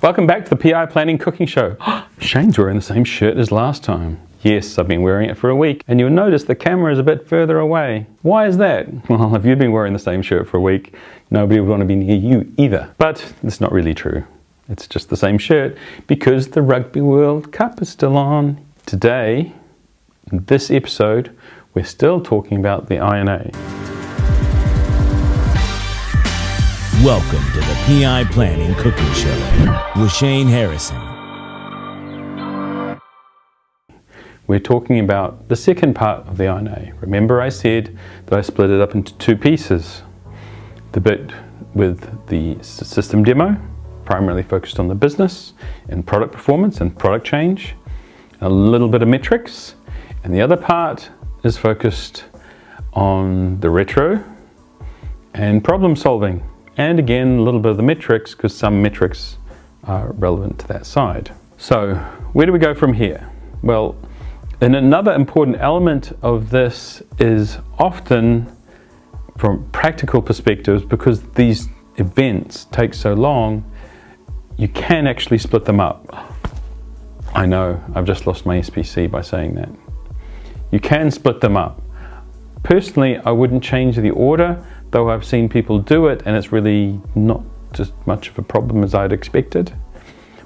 Welcome back to the PI Planning Cooking Show. Shane's wearing the same shirt as last time. Yes, I've been wearing it for a week, and you'll notice the camera is a bit further away. Why is that? Well, if you'd been wearing the same shirt for a week, nobody would want to be near you either. But it's not really true. It's just the same shirt because the Rugby World Cup is still on. Today, in this episode, we're still talking about the INA. Welcome to the PI Planning Cooking Show with Shane Harrison. We're talking about the second part of the INA. Remember I said that I split it up into two pieces. The bit with the system demo, primarily focused on the business and product performance and product change, a little bit of metrics, and the other part is focused on the retro and problem solving. And again, a little bit of the metrics, because some metrics are relevant to that side. So where do we go from here? Well, and another important element of this is often from practical perspectives, because these events take so long, you can actually split them up. I know, I've just lost my SPC by saying that. You can split them up. Personally, I wouldn't change the order, though I've seen people do it and it's really not just much of a problem as I'd expected.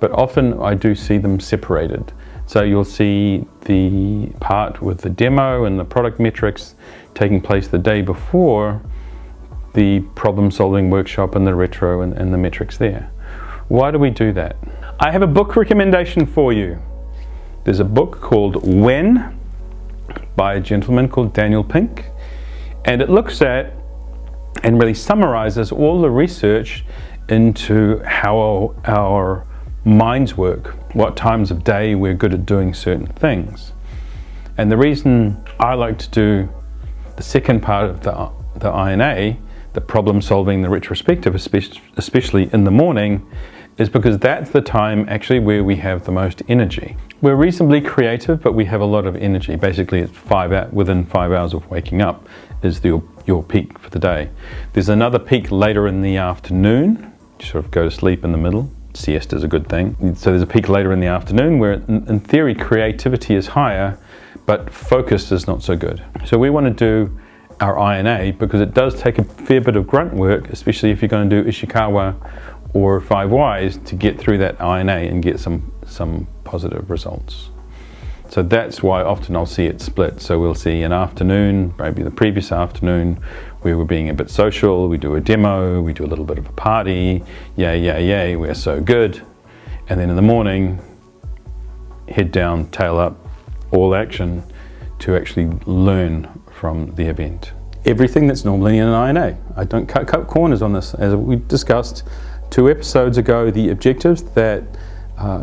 But often I do see them separated. So you'll see the part with the demo and the product metrics taking place the day before the problem solving workshop and the retro and the metrics there. Why do we do that? I have a book recommendation for you. There's a book called When by a gentleman called Daniel Pink, and it looks at and really summarizes all the research into how our minds work, what times of day we're good at doing certain things. And the reason I like to do the second part of the INA, the problem solving, the retrospective, especially in the morning, is because that's the time actually where we have the most energy. We're reasonably creative, but we have a lot of energy. Basically, it's within 5 hours of waking up is your peak for the day. There's another peak later in the afternoon. You sort of go to sleep in the middle. Siesta is a good thing. So there's a peak later in the afternoon where, in theory, creativity is higher, but focus is not so good. So we want to do our INA because it does take a fair bit of grunt work, especially if you're going to do Ishikawa or 5 Whys to get through that INA and get some positive results. So that's why often I'll see it split. So we'll see an afternoon, maybe the previous afternoon, where we're being a bit social, we do a demo, we do a little bit of a party, yay, we're so good. And then in the morning, head down, tail up, all action to actually learn from the event. Everything that's normally in an INA. I don't cut corners on this. As we discussed 2 episodes ago, the objectives that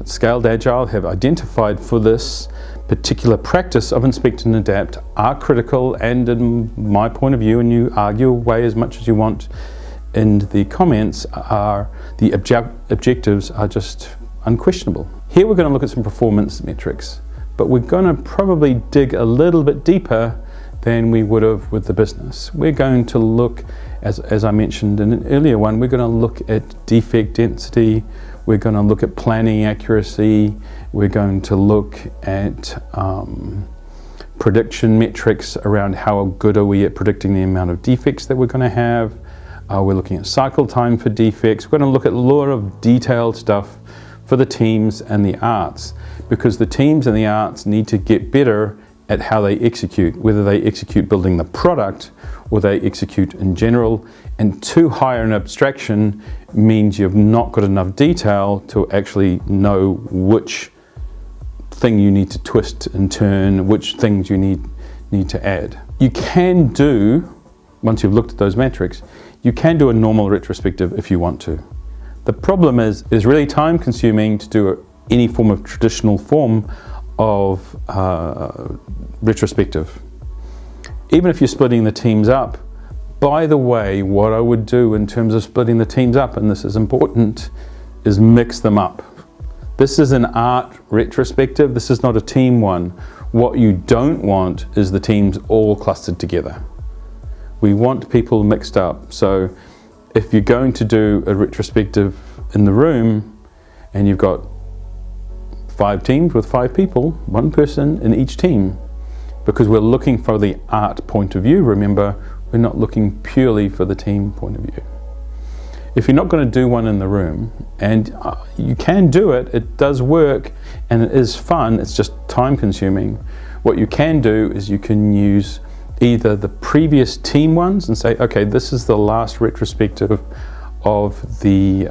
Scaled Agile have identified for this particular practice of inspect and adapt are critical, and in my point of view, and you argue away as much as you want in the comments, are the objectives are just unquestionable. Here we're going to look at some performance metrics, but we're going to probably dig a little bit deeper than we would have with the business. We're going to look, as I mentioned in an earlier one, we're going to look at defect density, we're going to look at planning accuracy, we're going to look at prediction metrics around how good are we at predicting the amount of defects that we're going to have. We're looking at cycle time for defects. We're going to look at a lot of detailed stuff for the teams and the arts, because the teams and the arts need to get better at how they execute, whether they execute building the product or they execute in general. And too high an abstraction means you've not got enough detail to actually know which thing you need to twist and turn, which things you need to add. You can do, once you've looked at those metrics, you can do a normal retrospective if you want to. The problem is it's really time consuming to do any form of traditional form of retrospective. Even if you're splitting the teams up, by the way, what I would do in terms of splitting the teams up, and this is important, is mix them up. This is an art retrospective, this is not a team one. What you don't want is the teams all clustered together. We want people mixed up. So if you're going to do a retrospective in the room, and you've got 5 teams with 5 people, 1 person in each team, because we're looking for the art point of view. Remember, we're not looking purely for the team point of view. If you're not going to do one in the room, and you can do it, it does work and it is fun, it's just time consuming. What you can do is you can use either the previous team ones and say, okay, this is the last retrospective of the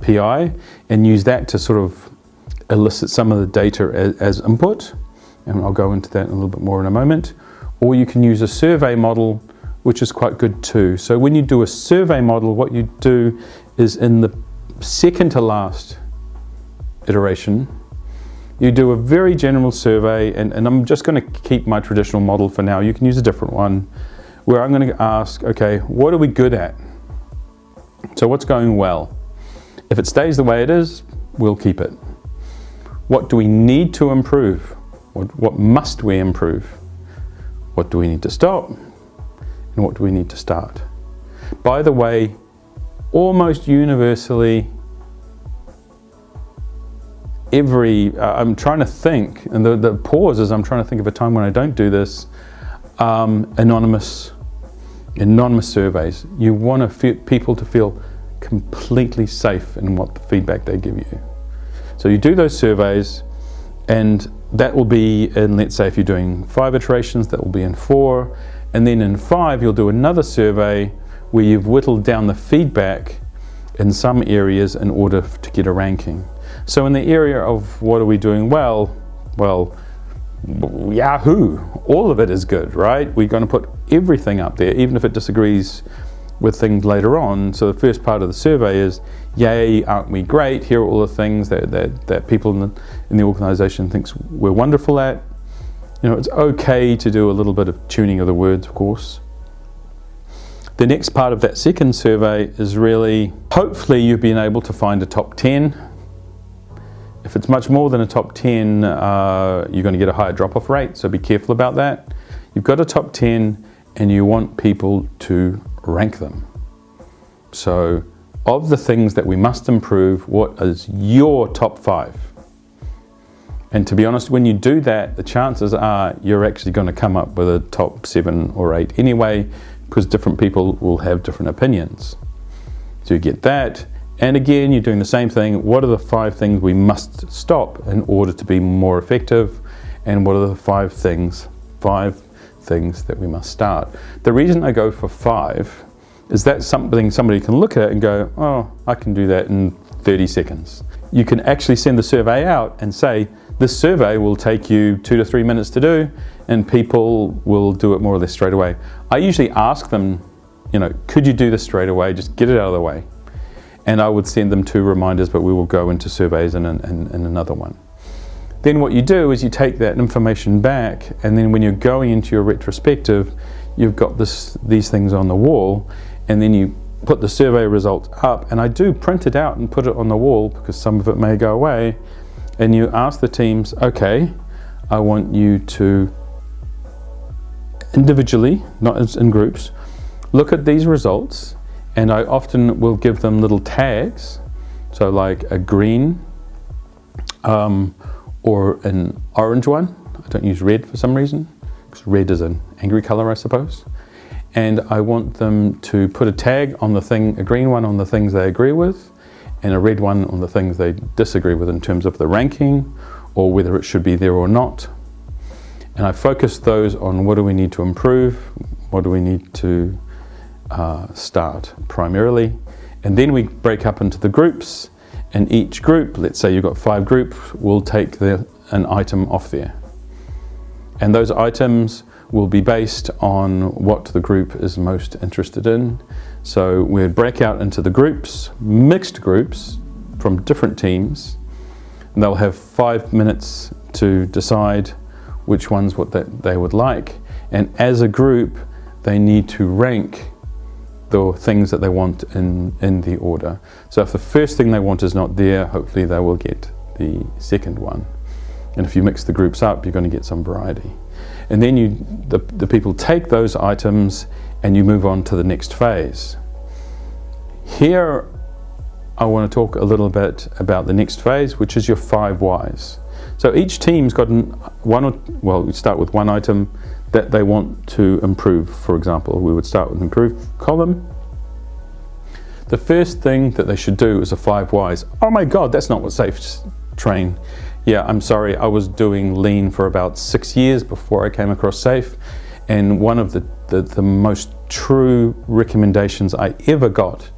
PI, and use that to sort of elicit some of the data as input, and I'll go into that a little bit more in a moment. Or you can use a survey model, which is quite good too. So when you do a survey model, what you do is in the second to last iteration, you do a very general survey, and I'm just going to keep my traditional model for now. You can use a different one, where I'm going to ask, okay, what are we good at? So what's going well? If it stays the way it is, we'll keep it. What do we need to improve? What must we improve? What do we need to stop? And what do we need to start? By the way, almost universally, I'm trying to think, and the pause is I'm trying to think of a time when I don't do this, anonymous surveys. You want people to feel completely safe in what the feedback they give you. So you do those surveys, and that will be in, let's say if you're doing 5 iterations, that will be in 4, and then in 5 you'll do another survey where you've whittled down the feedback in some areas in order to get a ranking. So in the area of what are we doing well, yahoo, all of it is good, right? We're going to put everything up there, even if it disagrees with things later on. So the first part of the survey is, yay, aren't we great? Here are all the things that people in the organization thinks we're wonderful at. You know, it's okay to do a little bit of tuning of the words, of course. The next part of that second survey is really, hopefully you've been able to find a top 10. If it's much more than a top 10, you're going to get a higher drop-off rate, so be careful about that. You've got a top 10 and you want people to rank them. So of the things that we must improve, what is your top 5? And to be honest, when you do that, the chances are you're actually going to come up with a top 7 or 8 anyway, because different people will have different opinions. So you get that. And again, you're doing the same thing. What are the 5 things we must stop in order to be more effective? And what are the 5 things that we must start? The reason I go for 5 is that something somebody can look at and go, oh, I can do that in 30 seconds. You can actually send the survey out and say, this survey will take you 2 to 3 minutes to do, and people will do it more or less straight away. I usually ask them, could you do this straight away? Just get it out of the way. And I would send them 2 reminders, but we will go into surveys in another one. Then what you do is you take that information back, and then when you're going into your retrospective, you've got these things on the wall, and then you put the survey result up, and I do print it out and put it on the wall because some of it may go away, and you ask the teams, okay, I want you to individually, not in groups, look at these results, and I often will give them little tags, so like a green or an orange one. I don't use red for some reason, because red is an angry color, I suppose. And I want them to put a tag on the thing, a green one on the things they agree with, and a red one on the things they disagree with in terms of the ranking, or whether it should be there or not. And I focus those on what do we need to improve, what do we need to start primarily. And then we break up into the groups, and each group, let's say you've got 5 groups, will take an item off there. And those items will be based on what the group is most interested in. So we'll break out into the groups, mixed groups from different teams, and they'll have 5 minutes to decide which ones they would like. And as a group, they need to rank the things that they want in the order. So if the first thing they want is not there, hopefully they will get the second one. And if you mix the groups up, you're going to get some variety. And then the people take those items and you move on to the next phase. Here, I want to talk a little bit about the next phase, which is your 5 whys. So each team's got we start with one item that they want to improve. For example, we would start with improve column. The first thing that they should do is a 5 whys. Oh my God, that's not what SAFE's train. Yeah, I'm sorry, I was doing lean for about 6 years before I came across SAFE, and one of the most true recommendations I ever got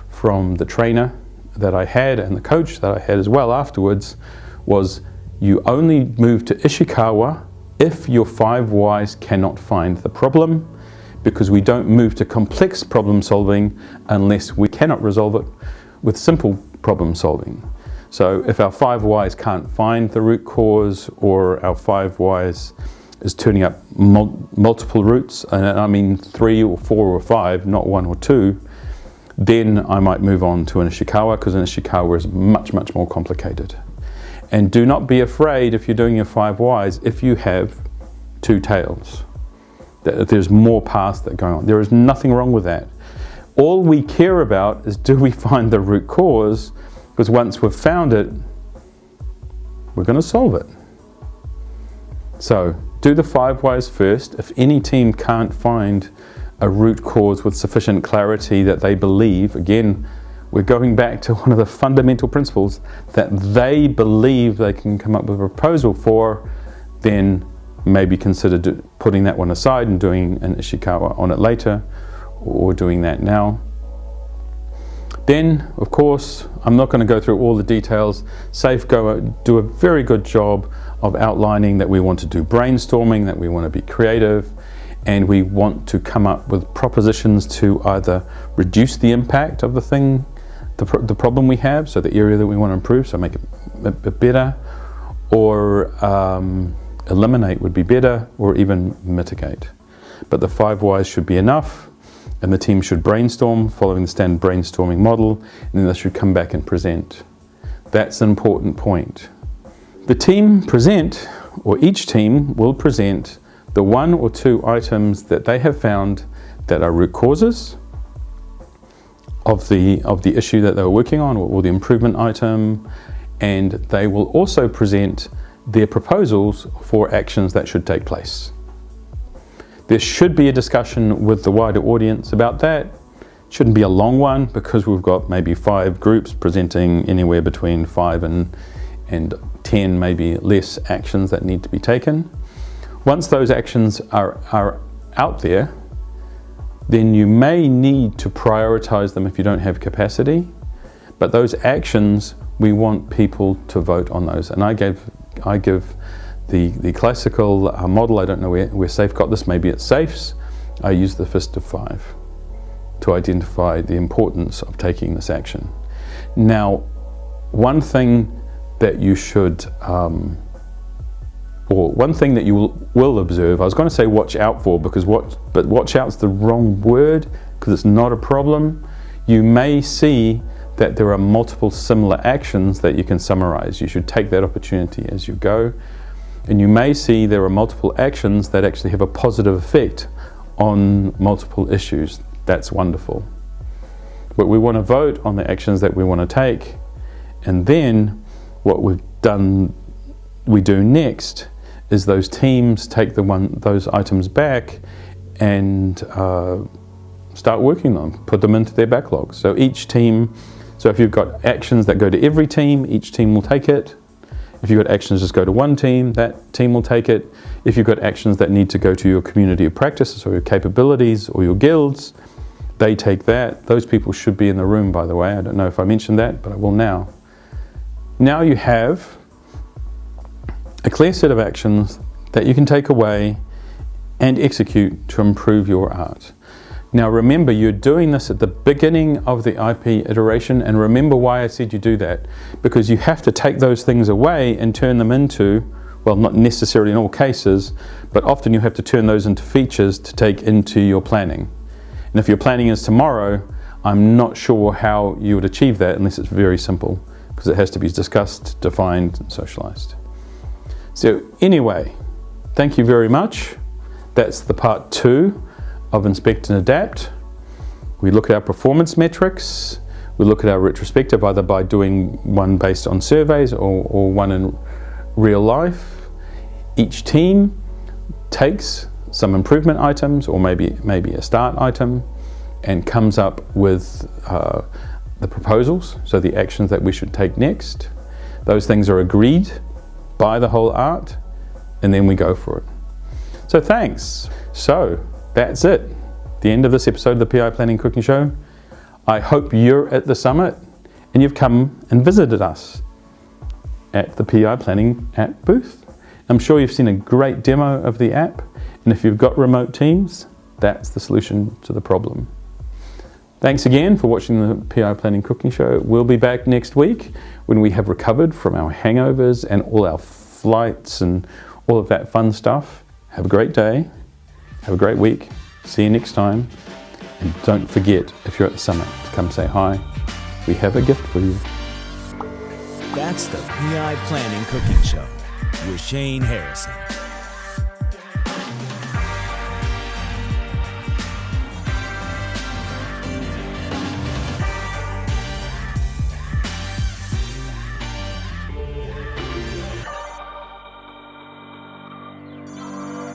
from the trainer that I had and the coach that I had as well afterwards was, you only move to Ishikawa if your 5 whys cannot find the problem, because we don't move to complex problem solving unless we cannot resolve it with simple problem solving. So if our 5 whys can't find the root cause, or our 5 whys is turning up multiple roots, and I mean 3 or 4 or 5, not 1 or 2, then I might move on to an Ishikawa, because an Ishikawa is much, much more complicated. And do not be afraid if you're doing your 5 whys if you have 2 tails. There's more paths that are going on. There is nothing wrong with that. All we care about is, do we find the root cause? Because once we've found it, we're going to solve it. So do the 5 whys first. If any team can't find a root cause with sufficient clarity that they believe, again, we're going back to one of the fundamental principles, that they believe they can come up with a proposal for, then maybe consider putting that one aside and doing an Ishikawa on it later, or doing that now. Then, of course, I'm not going to go through all the details. SAFE do a very good job of outlining that we want to do brainstorming, that we want to be creative, and we want to come up with propositions to either reduce the impact of the thing, the problem we have, so the area that we want to improve, so make it a bit better, or eliminate would be better, or even mitigate. But the 5 whys should be enough, and the team should brainstorm following the standard brainstorming model, and then they should come back and present. That's an important point. The team present, or each team will present, the 1 or 2 items that they have found that are root causes of the issue that they were working on, or the improvement item, and they will also present their proposals for actions that should take place. There should be a discussion with the wider audience about that. It shouldn't be a long one, because we've got maybe 5 groups presenting anywhere between 5 and 10, maybe less, actions that need to be taken. Once those actions are out there, then you may need to prioritize them if you don't have capacity. But those actions, we want people to vote on those. And I give the classical model. I don't know where SAFE got this, maybe it's SAFE's. I use the fist of 5 to identify the importance of taking this action. Now, one thing that you should, or one thing that you will observe, I was going to say watch out for, but watch out's the wrong word, because it's not a problem. You may see that there are multiple similar actions that you can summarize. You should take that opportunity as you go. And you may see there are multiple actions that actually have a positive effect on multiple issues. That's wonderful. But we want to vote on the actions that we want to take, and then what we do next is those teams take those items back and start working on them, put them into their backlog. So each team, so if you've got actions that go to every team, each team will take it. If you've got actions just go to one team, that team will take it. If you've got actions that need to go to your community of practices or your capabilities or your guilds, they take that. Those people should be in the room, by the way. I don't know if I mentioned that, but I will now. Now you have a clear set of actions that you can take away and execute to improve your art. Now remember, you're doing this at the beginning of the IP iteration, and remember why I said you do that. Because you have to take those things away and turn them into, well, not necessarily in all cases, but often you have to turn those into features to take into your planning. And if your planning is tomorrow, I'm not sure how you would achieve that unless it's very simple, because it has to be discussed, defined, and socialized. So anyway, thank you very much. That's the part 2 of Inspect and Adapt. We look at our performance metrics, We look at our retrospective either by doing one based on surveys or one in real life. Each team takes some improvement items or maybe a start item and comes up with the proposals, so the actions that we should take next. Those things are agreed by the whole art, and then we go for it. So thanks. So that's it. The end of this episode of the PI Planning Cooking Show. I hope you're at the summit and you've come and visited us at the PI Planning app booth. I'm sure you've seen a great demo of the app, and if you've got remote teams, that's the solution to the problem. Thanks again for watching the PI Planning Cooking Show. We'll be back next week when we have recovered from our hangovers and all our flights and all of that fun stuff. Have a great day. Have a great week. See you next time. And don't forget, if you're at the summit, to come say hi. We have a gift for you. That's the PI Planning Cooking Show with Shane Harrison.